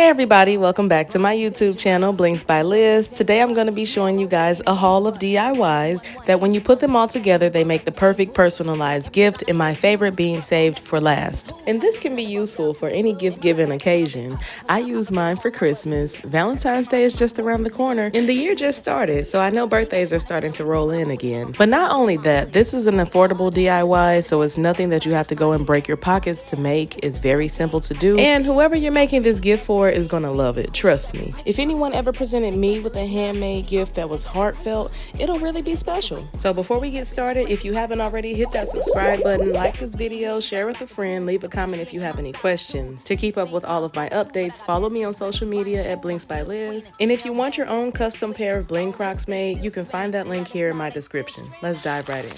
Hey everybody, welcome back to my YouTube channel, Blinks by Liz. Today I'm going to be showing you guys a haul of DIYs that when you put them all together, they make the perfect personalized gift, and my favorite being saved for last. And this can be useful for any gift-giving occasion. I use mine for Christmas. Valentine's Day is just around the corner, and the year just started, so I know birthdays are starting to roll in again. But not only that, this is an affordable DIY, so it's nothing that you have to go and break your pockets to make. It's very simple to do, and whoever you're making this gift for is gonna love it, trust me. If anyone ever presented me with a handmade gift that was heartfelt, it'll really be special. So before we get started, if you haven't already, hit that subscribe button, like this video, share with a friend, leave a comment if you have any questions. To keep up with all of my updates, follow me on social media at Blinks by Liz. And if you want your own custom pair of bling crocs made, you can find that link here in my description. Let's dive right in.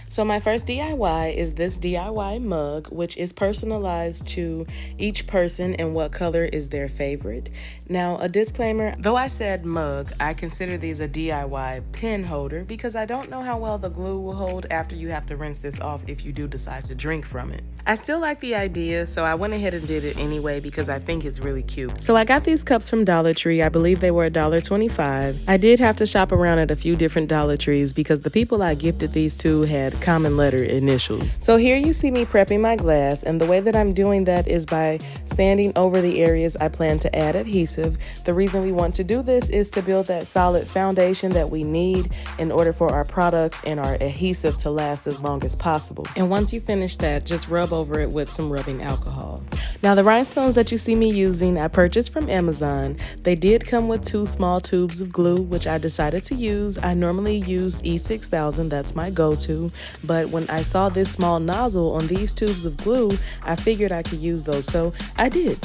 So my first DIY is this DIY mug, which is personalized to each person and what color is their favorite. Now, a disclaimer, though I said mug, I consider these a DIY pen holder because I don't know how well the glue will hold after you have to rinse this off if you do decide to drink from it. I still like the idea, so I went ahead and did it anyway because I think it's really cute. So I got these cups from Dollar Tree. I believe they were $1.25. I did have to shop around at a few different Dollar Trees because the people I gifted these to had common letter initials. So here you see me prepping my glass, and the way that I'm doing that is by sanding over the areas I plan to add adhesive. The reason we want to do this is to build that solid foundation that we need in order for our products and our adhesive to last as long as possible. And once you finish that, just rub over it with some rubbing alcohol. Now the rhinestones that you see me using, I purchased from Amazon. They did come with 2 small tubes of glue, which I decided to use. I normally use E6000, that's my go-to, but when I saw this small nozzle on these tubes of glue, I figured I could use those, so I did.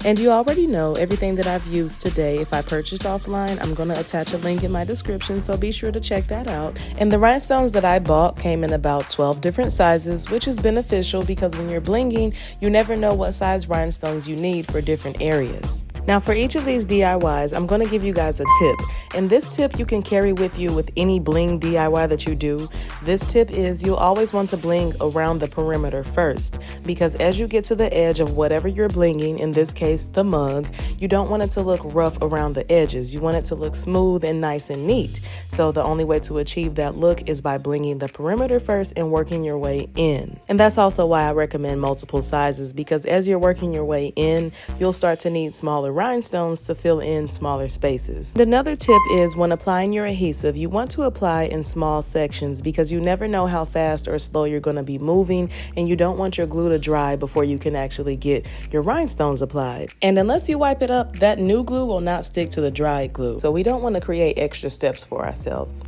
And you already know everything that I've used today. If I purchased offline, I'm going to attach a link in my description, so be sure to check that out. And the rhinestones that I bought came in about 12 different sizes, which is beneficial because when you're blinging, you never know what size rhinestones you need for different areas. Now for each of these DIYs, I'm going to give you guys a tip. And this tip you can carry with you with any bling DIY that you do. This tip is you'll always want to bling around the perimeter first, because as you get to the edge of whatever you're blinging, in this case the mug, you don't want it to look rough around the edges. You want it to look smooth and nice and neat. So the only way to achieve that look is by blinging the perimeter first and working your way in. And that's also why I recommend multiple sizes, because as you're working your way in, you'll start to need smaller rhinestones to fill in smaller spaces. And another tip is when applying your adhesive, you want to apply in small sections because you never know how fast or slow you're going to be moving, and you don't want your glue to dry before you can actually get your rhinestones applied. And unless you wipe it up, that new glue will not stick to the dried glue. So we don't want to create extra steps for ourselves.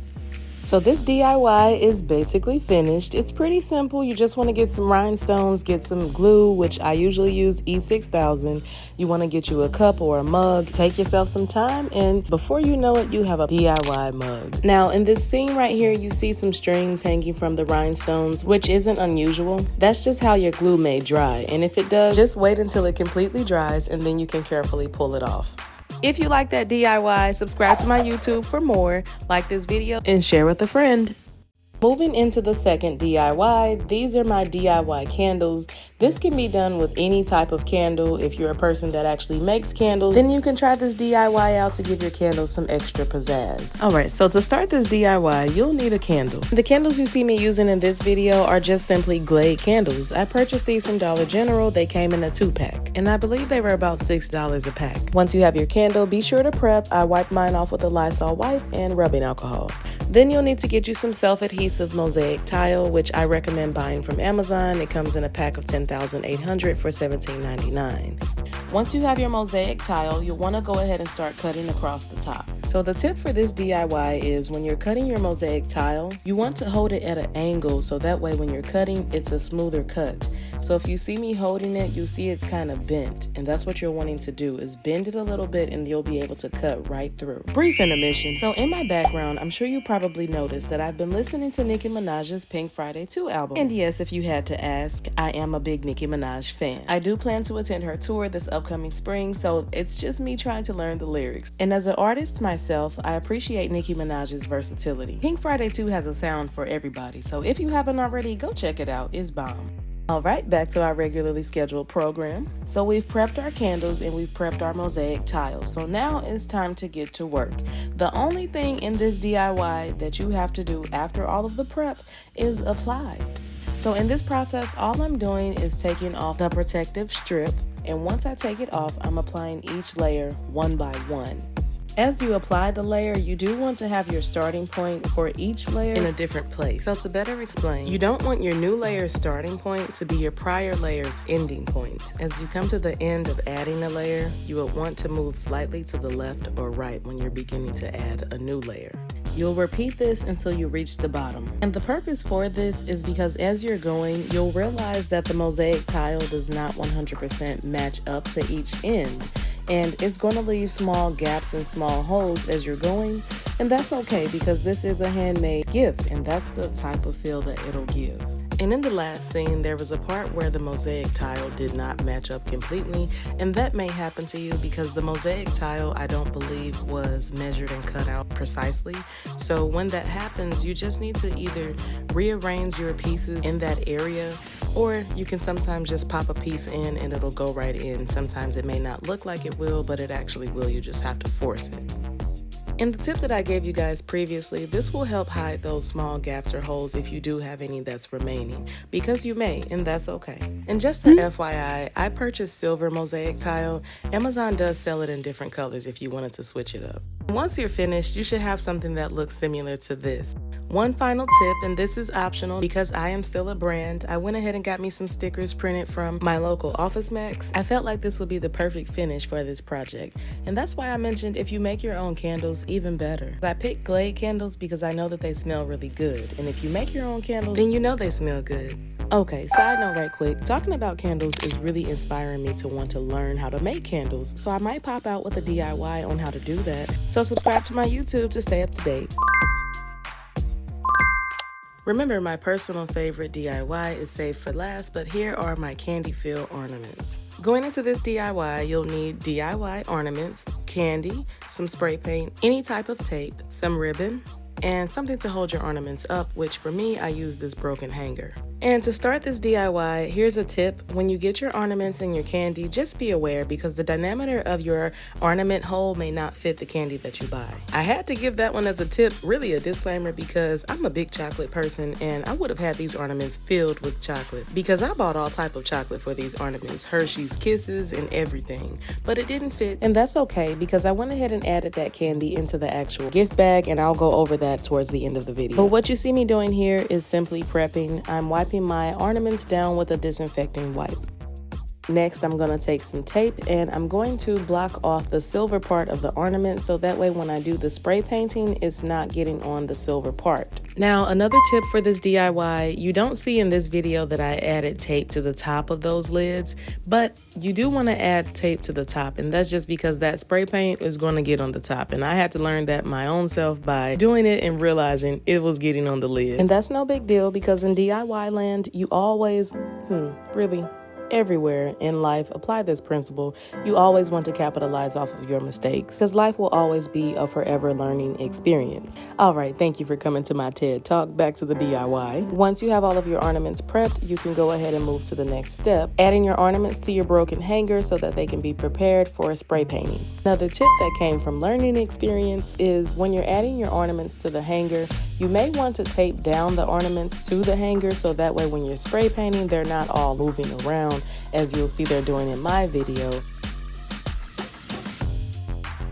So this DIY is basically finished. It's pretty simple. You just want to get some rhinestones, get some glue, which I usually use E6000. You want to get you a cup or a mug, take yourself some time, and before you know it, you have a DIY mug. Now in this scene right here, you see some strings hanging from the rhinestones, which isn't unusual. That's just how your glue may dry, and if it does, just wait until it completely dries and then you can carefully pull it off. If you like that DIY, subscribe to my YouTube for more, like this video, and share with a friend. Moving into the second DIY, these are my DIY candles. This can be done with any type of candle. If you're a person that actually makes candles, then you can try this DIY out to give your candles some extra pizzazz. Alright, so to start this DIY, you'll need a candle. The candles you see me using in this video are just simply Glade candles. I purchased these from Dollar General. They came in a 2-pack, and I believe they were about $6 a pack. Once you have your candle, be sure to prep. I wipe mine off with a Lysol wipe and rubbing alcohol. Then you'll need to get you some self-adhesive Mosaic tile, which I recommend buying from Amazon. It comes in a pack of 10,800 for $17.99. Once you have your Mosaic tile, you'll want to go ahead and start cutting across the top. So the tip for this DIY is when you're cutting your Mosaic tile, you want to hold it at an angle so that way when you're cutting, it's a smoother cut. So if you see me holding it, you'll see it's kind of bent, and that's what you're wanting to do, is bend it a little bit and you'll be able to cut right through. Brief intermission. So in my background, I'm sure you probably noticed that I've been listening to Nicki Minaj's Pink Friday 2 album. And yes, if you had to ask, I am a big Nicki Minaj fan. I do plan to attend her tour this upcoming spring, so it's just me trying to learn the lyrics. And as an artist myself, I appreciate Nicki Minaj's versatility. Pink Friday 2 has a sound for everybody, so if you haven't already, go check it out. It's bomb. All right, back to our regularly scheduled program. So we've prepped our candles and we've prepped our mosaic tiles. So now it's time to get to work. The only thing in this DIY that you have to do after all of the prep is apply. So in this process, all I'm doing is taking off the protective strip. And once I take it off, I'm applying each layer one by one. As you apply the layer, you do want to have your starting point for each layer in a different place. So to better explain, you don't want your new layer's starting point to be your prior layer's ending point. As you come to the end of adding a layer, you would want to move slightly to the left or right when you're beginning to add a new layer. You'll repeat this until you reach the bottom. And the purpose for this is because as you're going, you'll realize that the mosaic tile does not 100% match up to each end. And it's going to leave small gaps and small holes as you're going. And that's okay because this is a handmade gift and that's the type of feel that it'll give. And in the last scene, there was a part where the mosaic tile did not match up completely, and that may happen to you because the mosaic tile, I don't believe, was measured and cut out precisely. So when that happens, you just need to either rearrange your pieces in that area, or you can sometimes just pop a piece in and it'll go right in. Sometimes it may not look like it will, but it actually will. You just have to force it. In the tip that I gave you guys previously, this will help hide those small gaps or holes if you do have any that's remaining, because you may, and that's okay. And just a FYI, I purchased silver mosaic tile. Amazon does sell it in different colors if you wanted to switch it up. Once you're finished, you should have something that looks similar to this. One final tip, and this is optional because I am still a brand. I went ahead and got me some stickers printed from my local Office Max. I felt like this would be the perfect finish for this project, and that's why I mentioned if you make your own candles, even better. I picked Glade candles because I know that they smell really good, and if you make your own candles, then you know they smell good. Okay, side note right quick, talking about candles is really inspiring me to want to learn how to make candles, so I might pop out with a DIY on how to do that. So subscribe to my YouTube to stay up to date. Remember, my personal favorite DIY is saved for last, but here are my candy fill ornaments. Going into this DIY, you'll need DIY ornaments, candy, some spray paint, any type of tape, some ribbon, and something to hold your ornaments up, which for me, I use this broken hanger. And to start this DIY, here's a tip. When you get your ornaments and your candy, just be aware because the diameter of your ornament hole may not fit the candy that you buy. I had to give that one as a tip, really a disclaimer, because I'm a big chocolate person and I would have had these ornaments filled with chocolate because I bought all type of chocolate for these ornaments, Hershey's Kisses and everything, but it didn't fit. And that's okay because I went ahead and added that candy into the actual gift bag, and I'll go over that towards the end of the video. But what you see me doing here is simply prepping. I'm wiping my ornaments down with a disinfecting wipe. Next, I'm going to take some tape and I'm going to block off the silver part of the ornament so that way when I do the spray painting, it's not getting on the silver part. Now, another tip for this DIY, you don't see in this video that I added tape to the top of those lids, but you do want to add tape to the top, and that's just because that spray paint is going to get on the top, and I had to learn that my own self by doing it and realizing it was getting on the lid. And that's no big deal because in DIY land, you always, really, everywhere in life, apply this principle. You always want to capitalize off of your mistakes because life will always be a forever learning experience. All right, thank you for coming to my TED Talk. Back to the DIY. Once you have all of your ornaments prepped, you can go ahead and move to the next step, adding your ornaments to your broken hanger so that they can be prepared for spray painting. Another tip that came from learning experience is when you're adding your ornaments to the hanger, you may want to tape down the ornaments to the hanger so that way when you're spray painting, they're not all moving around as you'll see they're doing in my video.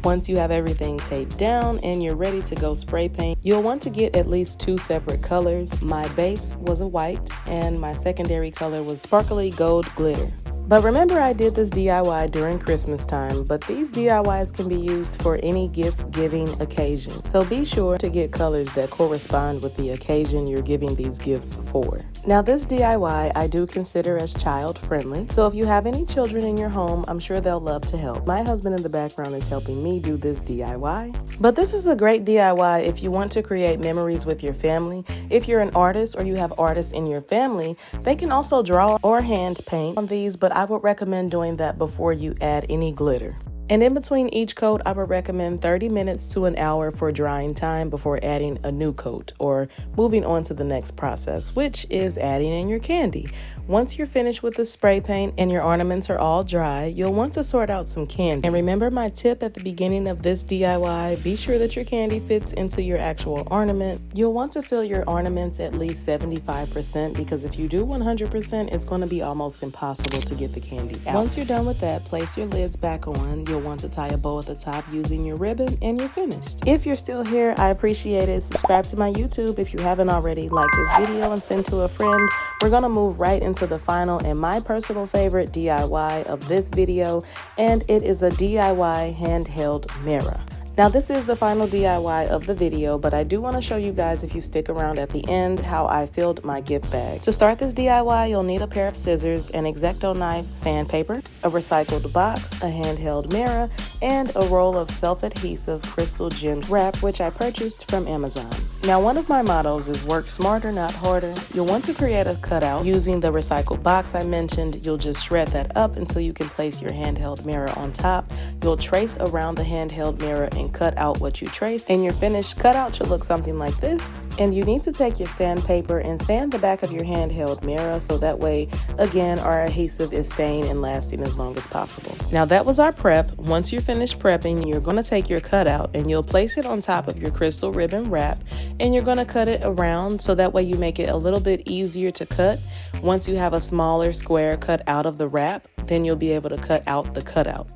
Once you have everything taped down and you're ready to go spray paint, you'll want to get at least 2 separate colors. My base was a white and my secondary color was sparkly gold glitter. But remember, I did this DIY during Christmas time, but these DIYs can be used for any gift-giving occasion. So be sure to get colors that correspond with the occasion you're giving these gifts for. Now, this DIY I do consider as child-friendly, so if you have any children in your home, I'm sure they'll love to help. My husband in the background is helping me do this DIY. But this is a great DIY if you want to create memories with your family. If you're an artist or you have artists in your family, they can also draw or hand paint on these, but I would recommend doing that before you add any glitter. And in between each coat, I would recommend 30 minutes to an hour for drying time before adding a new coat or moving on to the next process, which is adding in your candy. Once you're finished with the spray paint and your ornaments are all dry, you'll want to sort out some candy. And remember my tip at the beginning of this DIY, be sure that your candy fits into your actual ornament. You'll want to fill your ornaments at least 75% because if you do 100%, it's going to be almost impossible to get the candy out. Once you're done with that, place your lids back on. You'll want to tie a bow at the top using your ribbon and you're finished. If you're still here, I appreciate it. Subscribe to my YouTube if you haven't already. Like this video and send to a friend. We're going to move right into the final and my personal favorite DIY of this video, and it is a DIY handheld mirror. Now this is the final DIY of the video, but I do want to show you guys, if you stick around at the end, how I filled my gift bag. To start this DIY, you'll need a pair of scissors, an X-Acto knife, sandpaper, a recycled box, a handheld mirror, and a roll of self-adhesive crystal gem wrap, which I purchased from Amazon. Now one of my mottos is work smarter, not harder. You'll want to create a cutout using the recycled box I mentioned. You'll just shred that up until you can place your handheld mirror on top. You'll trace around the handheld mirror and cut out what you traced, and your finished cutout should look something like this. And you need to take your sandpaper and sand the back of your handheld mirror so that way, again, our adhesive is staying and lasting as long as possible. Now that was our prep. Once you're finished prepping, you're going to take your cutout and you'll place it on top of your crystal ribbon wrap, and you're going to cut it around so that way you make it a little bit easier to cut. Once you have a smaller square cut out of the wrap, then you'll be able to cut out the cutout.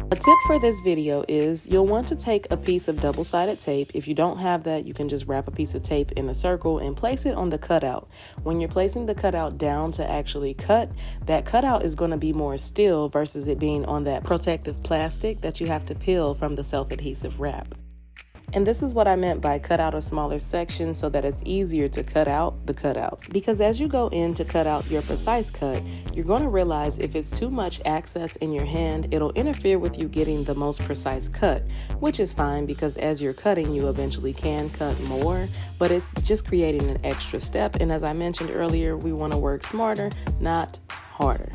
A tip for this video is you'll want to take a piece of double-sided tape. If you don't have that, you can just wrap a piece of tape in a circle and place it on the cutout. When you're placing the cutout down to actually cut, that cutout is going to be more still versus it being on that protective plastic that you have to peel from the self-adhesive wrap. And this is what I meant by cut out a smaller section so that it's easier to cut out the cutout. Because as you go in to cut out your precise cut, you're going to realize if it's too much access in your hand, it'll interfere with you getting the most precise cut, which is fine because as you're cutting, you eventually can cut more, but it's just creating an extra step. And as I mentioned earlier, we want to work smarter, not harder.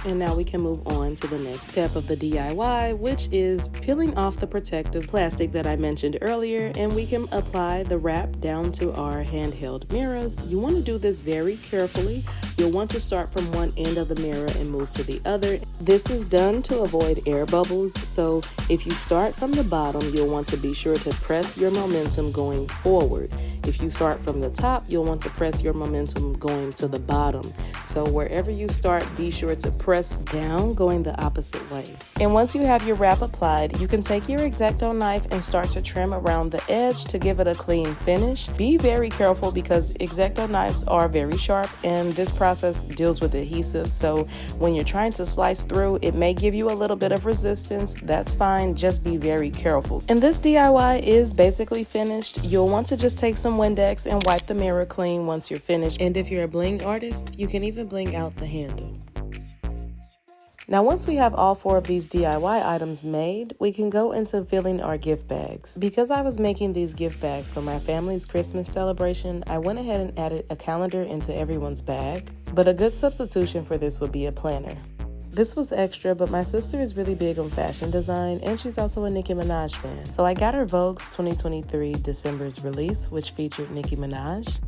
And now we can move on to the next step of the DIY, which is peeling off the protective plastic that I mentioned earlier, and we can apply the wrap down to our handheld mirrors. You want to do this very carefully. You'll want to start from one end of the mirror and move to the other. This is done to avoid air bubbles, so if you start from the bottom, you'll want to be sure to press your momentum going forward. If you start from the top, you'll want to press your momentum going to the bottom. So wherever you start, be sure to press down going the opposite way. And once you have your wrap applied, you can take your X-Acto knife and start to trim around the edge to give it a clean finish. Be very careful because X-Acto knives are very sharp and this process deals with adhesive. So when you're trying to slice through, it may give you a little bit of resistance. That's fine, just be very careful. And this DIY is basically finished. You'll want to just take some Windex and wipe the mirror clean once you're finished. And if you're a bling artist, you can even bling out the handle. Now once we have all 4 of these DIY items made, we can go into filling our gift bags. Because I was making these gift bags for my family's Christmas celebration, I went ahead and added a calendar into everyone's bag. But a good substitution for this would be a planner. This was extra, but my sister is really big on fashion design and she's also a Nicki Minaj fan. So I got her Vogue's 2023 December's release, which featured Nicki Minaj.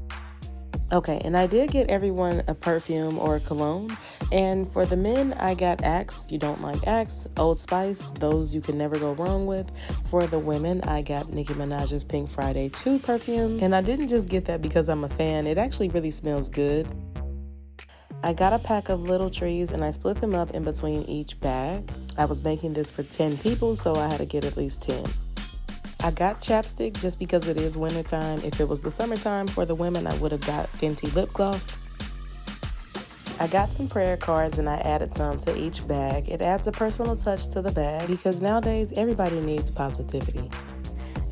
Okay, and I did get everyone a perfume or a cologne. And for the men, I got Axe. You don't like Axe, Old Spice, those you can never go wrong with. For the women, I got Nicki Minaj's Pink Friday 2 perfume. And I didn't just get that because I'm a fan. It actually really smells good. I got a pack of little trees and I split them up in between each bag. I was making this for 10 people, so I had to get at least 10. I got chapstick just because it is wintertime. If it was the summertime for the women, I would have got Fenty lip gloss. I got some prayer cards and I added some to each bag. It adds a personal touch to the bag because nowadays everybody needs positivity.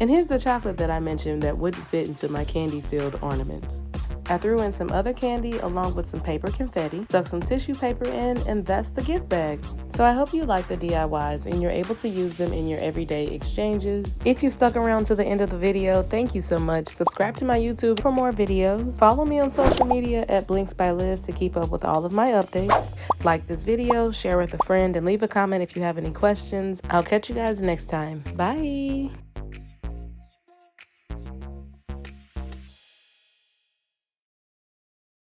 And here's the chocolate that I mentioned that wouldn't fit into my candy-filled ornaments. I threw in some other candy along with some paper confetti, stuck some tissue paper in, and that's the gift bag. So I hope you like the DIYs and you're able to use them in your everyday exchanges. If you stuck around to the end of the video, thank you so much. Subscribe to my YouTube for more videos. Follow me on social media at Blinks by Liz to keep up with all of my updates. Like this video, share with a friend, and leave a comment if you have any questions. I'll catch you guys next time. Bye!